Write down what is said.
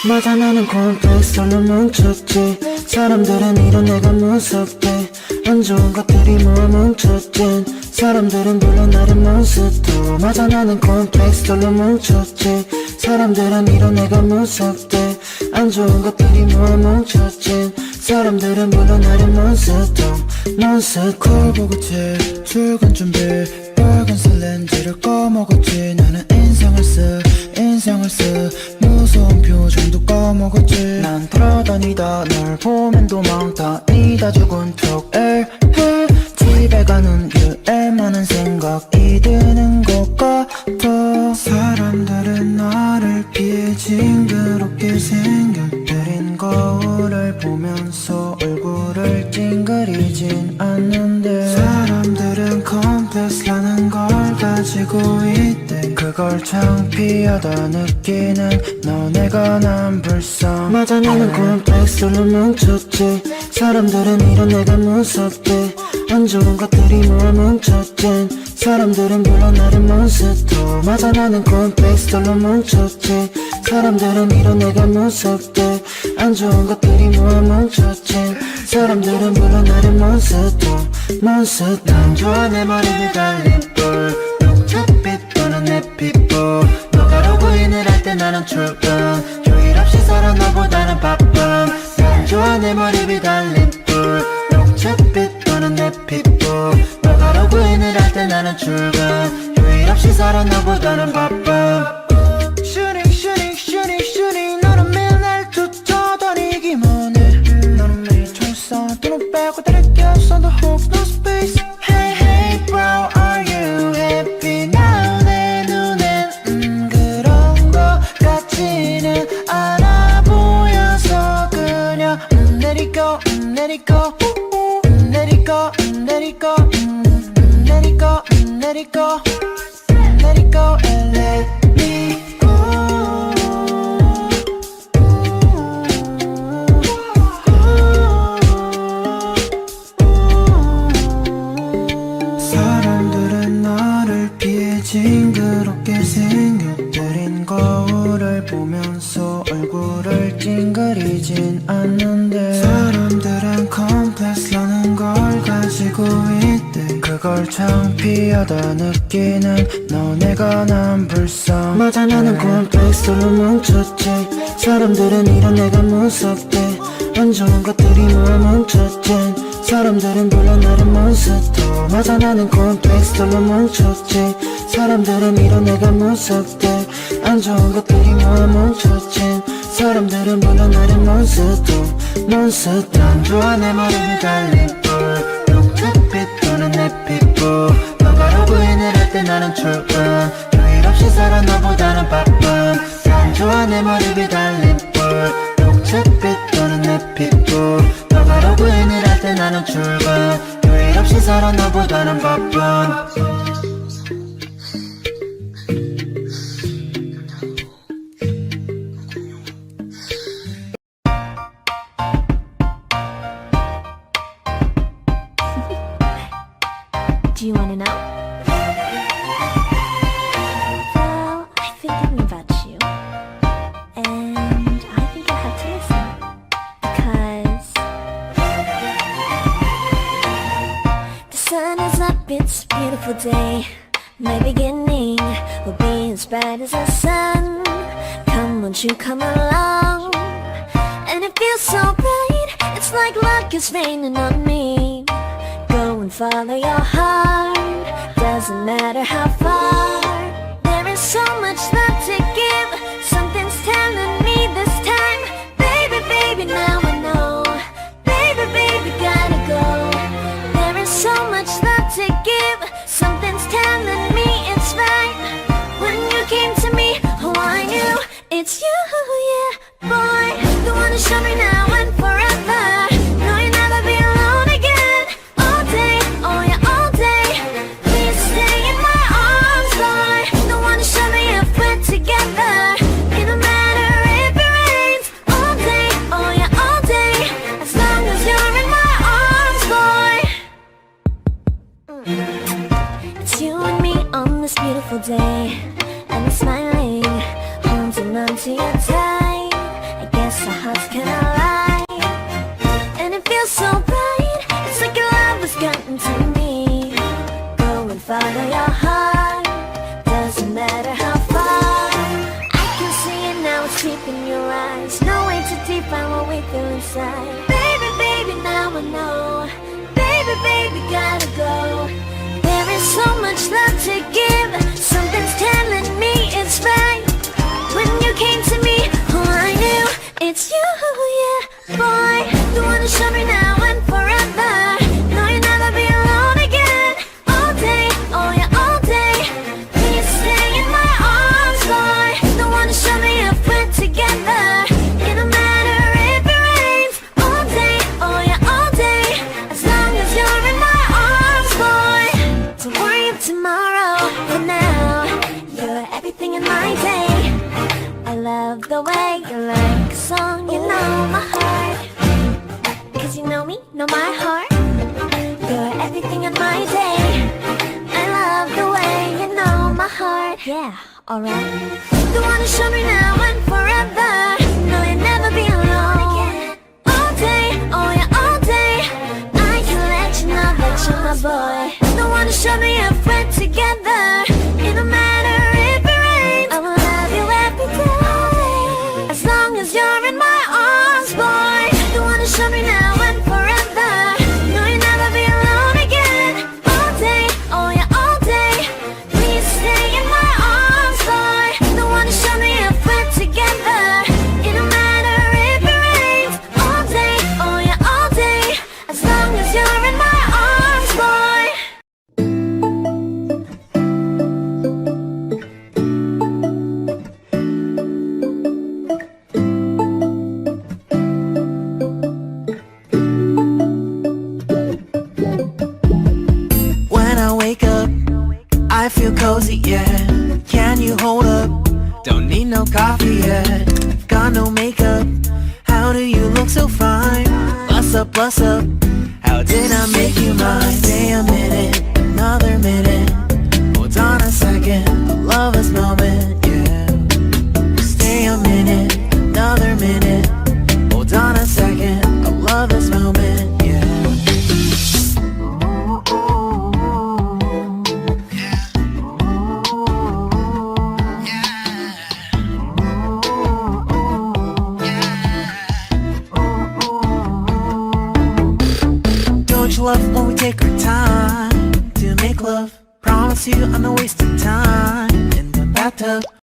맞아 나는 콤플렉스로 뭉쳤지. 사람들은 이런 내가 무섭대. 안 좋은 것들이 모아 뭉쳤진. 사람들은 불러 나를 몬스터. 맞아 나는 콤플렉스로 뭉쳤지. 사람들은 이런 내가 무섭대. 안 좋은 것들이 모아 뭉쳤진. 사람들은 불러 나를 몬스터. 몬스터. 보고지 출근 준비 빨간색 렌즈를 꺼먹었지. 나는 인상을 쓰 무서운 표정도 꺼먹었지. 난 돌아다니다 널 보면 도망다니다 죽은 척을 해. 집에 가는 길에 많은 생각이 드는 것 같아. 사람들은 나를 피해 징그럽게 생겨들인 거울을 보면서 얼굴을 찡그리진 않는데, 사람들은 컴플렉스라는 걸 가지고 있대. 그걸 창피하다 느끼는 너네가 난 불쌍해. 맞아 나는 콤플렉스로 뭉쳤지. 사람들은 이런 내가 무섭대. 안 좋은 것들이 모아 뭉쳤진. 사람들은 불러 나를 몬스터. 맞아 나는 콤플렉스로 뭉쳤지. 사람들은 이런 내가 무섭대. 안 좋은 것들이 모아 뭉쳤진. 사람들은 불러 나를 몬스터. 몬스터. 난 좋아 내 머리를 달린 뿔 녹초빛 도는 내 피부. 너가 로그인을 할 때 나는 출근. 휴일 없이 살아 너보다는 바쁨. 난 좋아 내 머리를 달린 뿔 녹초빛 도는 내 피부. 너가 로그인을 할 때 나는 출근. 휴일 없이 살아 너보다는 바쁨. 슈닝 너는 매일 날 쫓아다니기만 해. 너는 매일 총 쏴 돈을 빼고 다를 게 없어. The hope no space. Hey bro are you happy now. 내 눈엔 그런 거 같지는 않아 보여서 그냥 let it go let it go let it go let it go let it go let it go let it go and let me go. 사람들은 나를 피해 징그럽게 생겨들인 거울을 보면서 얼굴을 찡그리진 않는데, 사람들은 컴플렉스라는 걸 가지고 있대. 그걸 창피하다 느끼는 너네가 난 불쌍해. 맞아 나는 콤플렉스로 뭉쳤지. 사람들은 이런 내가 무섭대. 안 좋은 것들이 모아 뭉쳤진. 사람들은 불러 나를 몬스터. 맞아 나는 콤플렉스로 뭉쳤지. 사람들은 이런 내가 무섭대. 안 좋은 것들이 모아 뭉쳤진. 사람들은 불러 나를 몬스터. 몬스터. 난 좋아 내 머리를 달린 뿔 녹초빛 도는 내 피부. 너가 로그인을 할 때 나는 출근. 휴일 없이 살아 너보다는 바쁨. 난 좋아 내 머리를 달린 뿔 녹초빛 도는 내 피부. 너가 로그인을 할 때 나는 출근. 휴일 없이 살아 너보다는 바쁨. Do you wanna know? Well, I've been thinking about you, and I think you'll have to listen, because the sun is up, it's a beautiful day. My beginning will be as bright as the sun. Come, won't you come along? And it feels so bright, it's like luck is raining on me. Go and follow your heart, doesn't matter how far. There is so much love to give, something's telling me this time. Baby, baby, now I know. Baby, baby, gotta go. There is so much love to give, something's telling me it's right. When you came to me, oh I knew it's you, yeah. Boy, the one to show me now and forever. No, you'll never be alone again. All day, oh yeah, all day. Please stay in my arms, boy. The one to show me if we're together. It don't matter if it rains. All day, oh yeah, all day. As long as you're in my arms, boy. It's you and me on this beautiful day, and I'm smiling, holding on to your tight. I follow your heart. Doesn't matter how far. I can see it now, it's deep in your eyes. No way to define what we feel inside. Baby, baby, now I know. Baby, baby, gotta go. There is so much love to give. Something's telling me it's right. When you came to me, oh, I knew it's you, yeah, boy. The one to show me now and forever. No, you'll never be alone again. All day, oh yeah, all day. Please stay in my arms, boy. The one to show me if we're together. It don't matter if it rains. All day, oh yeah, all day. As long as you're in my arms, boy. Don't worry of tomorrow. For now, you're everything in my day. I love the way you like a song, you know my heart. Cause you know me, know my heart. You're everything in my day. I love the way you know my heart. Yeah, alright. The one to show me now and forever. No, you'll never be alone. All day, oh yeah, all day. I can let you know that you're my boy. The one to show me if we're together. It don't matter if it rains. I will love you every day. As long as you're in my arms, boy. The one to show me now and forever. No, you'll never be alone again. All day, oh yeah, all day. Please stay in my arms, boy. The one to show me if we're together. It don't matter if it rains. All day, oh yeah, all day. As long as you're in my arms, boy. When I wake up, I feel cozy, yeah. Can you hold up? Don't need no coffee yet. Got no makeup. How do you look so fine? Bust up, bust up. How did I make you mine? Stay a minute, another minute. Hold on a second, a lover's moment, yeah. Stay a minute, another minute. Hold on a second, a lover's moment, yeah. Don't you love when we take our time to make love? Promise you I'm not wasting time in the bathtub.